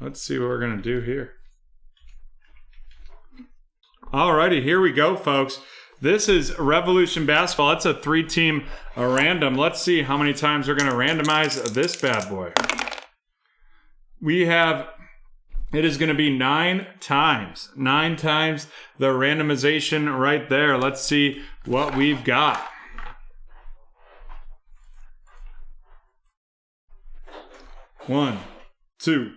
Let's see what we're going to do here. Alrighty, here we go, folks. This is Revolution Basketball. It's a 3-team random. Let's see how many times we're going to randomize this bad boy. We have, it is going to be 9 times. 9 times the randomization right there. Let's see what we've got. One, 2,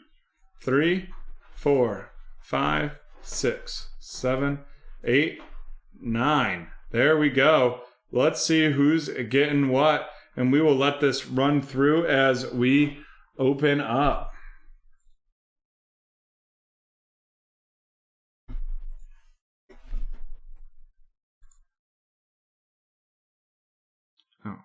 3, 4, 5, 6, 7, 8, 9. There we go. Let's see who's getting what, and we will let this run through as we open up. Oh.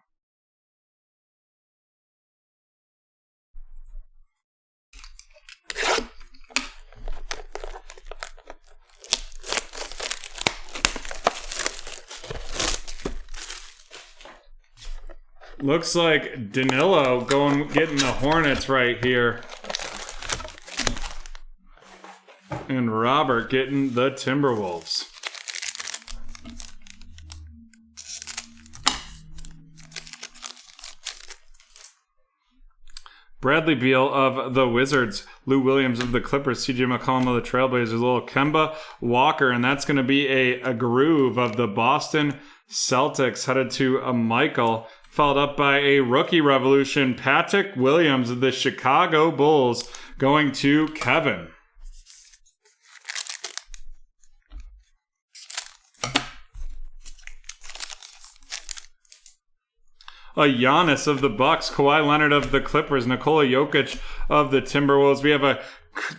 Looks like Danilo getting the Hornets right here. And Robert getting the Timberwolves. Bradley Beal of the Wizards, Lou Williams of the Clippers, CJ McCollum of the Trailblazers, little Kemba Walker, and that's going to be a groove of the Boston Celtics headed to a Michael, followed up by a rookie revolution, Patrick Williams of the Chicago Bulls going to Kevin. A Giannis of the Bucks, Kawhi Leonard of the Clippers, Nikola Jokic of the Timberwolves. We have a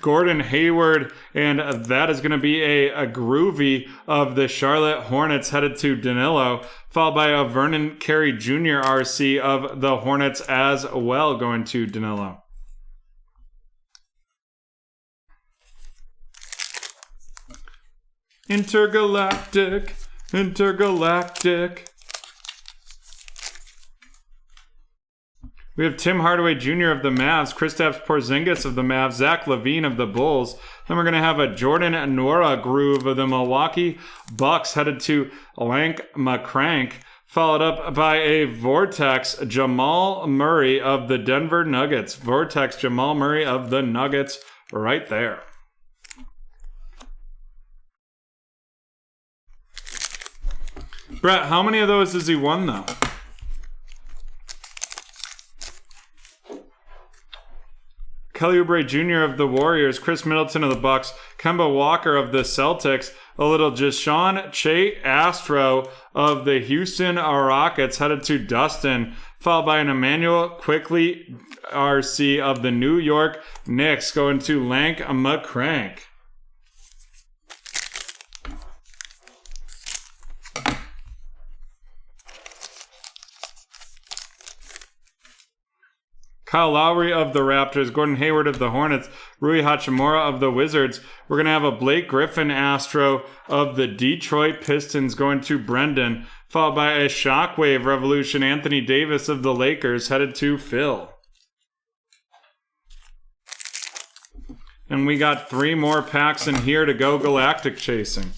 Gordon Hayward, and that is going to be a groovy of the Charlotte Hornets headed to Danilo, followed by a Vernon Carey Jr. RC of the Hornets as well going to Danilo. Intergalactic. We have Tim Hardaway Jr. of the Mavs, Kristaps Porzingis of the Mavs, Zach LaVine of the Bulls. Then we're going to have a Jordan Nwora groove of the Milwaukee Bucks headed to Lank McCrank, followed up by a Vortex Jamal Murray of the Denver Nuggets. Vortex Jamal Murray of the Nuggets right there. Brett, how many of those has he won, though? Kelly Oubre Jr. of the Warriors, Chris Middleton of the Bucks, Kemba Walker of the Celtics, a little Deshaun Che Astro of the Houston Rockets headed to Dustin, followed by an Emmanuel Quickly RC of the New York Knicks going to Lank McCrank. Kyle Lowry of the Raptors, Gordon Hayward of the Hornets, Rui Hachimura of the Wizards. We're going to have a Blake Griffin Astro of the Detroit Pistons going to Brendan, followed by a Shockwave Revolution Anthony Davis of the Lakers headed to Phil. And we got 3 more packs in here to go galactic chasing.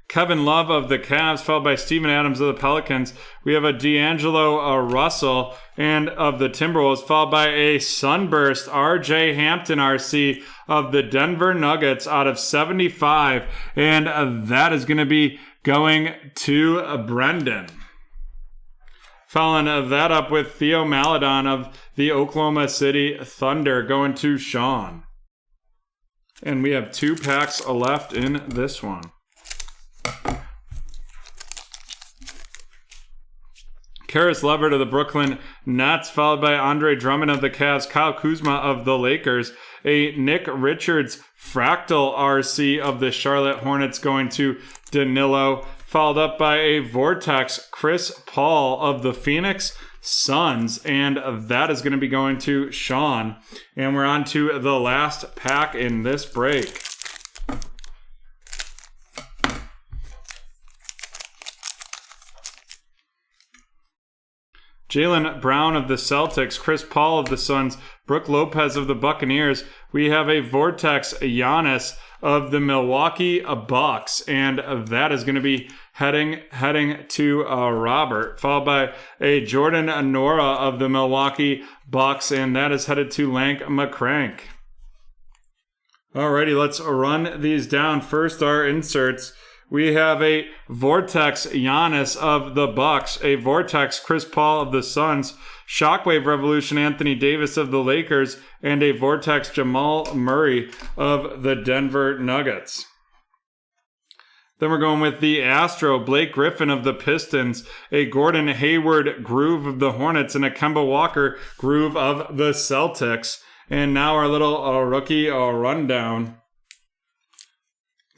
Kevin Love of the Cavs, followed by Steven Adams of the Pelicans. We have a D'Angelo Russell and of the Timberwolves, followed by a Sunburst RJ Hampton RC of the Denver Nuggets out of 75. And that is going to be going to Brendan. Following that up with Theo Maledon of the Oklahoma City Thunder going to Sean. And we have 2 packs left in this one. Karis Levert of the Brooklyn Nets, followed by Andre Drummond of the Cavs, Kyle Kuzma of the Lakers, a Nick Richards Fractal RC of the Charlotte Hornets going to Danilo, followed up by a Vortex Chris Paul of the Phoenix Suns, and that is going to be going to Sean. And we're on to the last pack in this break. Jaylen Brown of the Celtics, Chris Paul of the Suns, Brook Lopez of the Buccaneers. We have a Vortex Giannis of the Milwaukee Bucks, and that is going to be heading to Robert, followed by a Jordan Nwora of the Milwaukee Bucks, and that is headed to Lank McCrank. Alrighty, let's run these down. First, our inserts. We have a Vortex Giannis of the Bucks, a Vortex Chris Paul of the Suns, Shockwave Revolution Anthony Davis of the Lakers, and a Vortex Jamal Murray of the Denver Nuggets. Then we're going with the Astro, Blake Griffin of the Pistons, a Gordon Hayward Groove of the Hornets, and a Kemba Walker Groove of the Celtics. And now our little rookie rundown.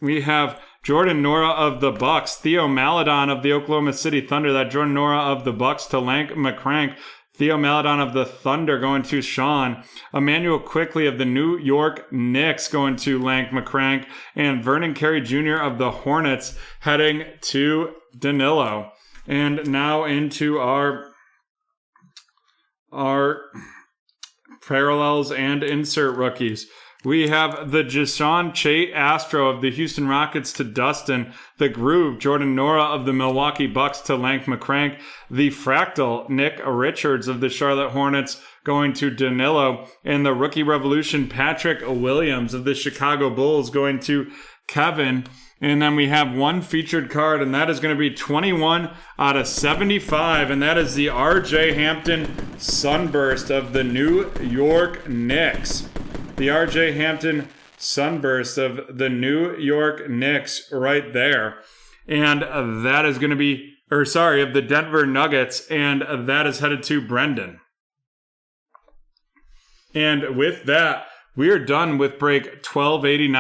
We have Jordan Nwora of the Bucks, Theo Maledon of the Oklahoma City Thunder, that Jordan Nwora of the Bucks to Lank McCrank, Theo Maledon of the Thunder going to Sean, Emmanuel Quickley of the New York Knicks going to Lank McCrank, and Vernon Carey Jr. of the Hornets heading to Danilo. And now into our parallels and insert rookies. We have the Jashawn Che Astro of the Houston Rockets to Dustin, the Groove Jordan Nwora of the Milwaukee Bucks to Lank McCrank, the Fractal Nick Richards of the Charlotte Hornets going to Danilo, and the Rookie Revolution Patrick Williams of the Chicago Bulls going to Kevin. And then we have one featured card, and that is going to be 21 out of 75, and that is the RJ Hampton Sunburst of the New York Knicks. The RJ Hampton Sunburst of the New York Knicks right there. And that is going to be, of the Denver Nuggets, and that is headed to Brendan. And with that, we are done with break 1289.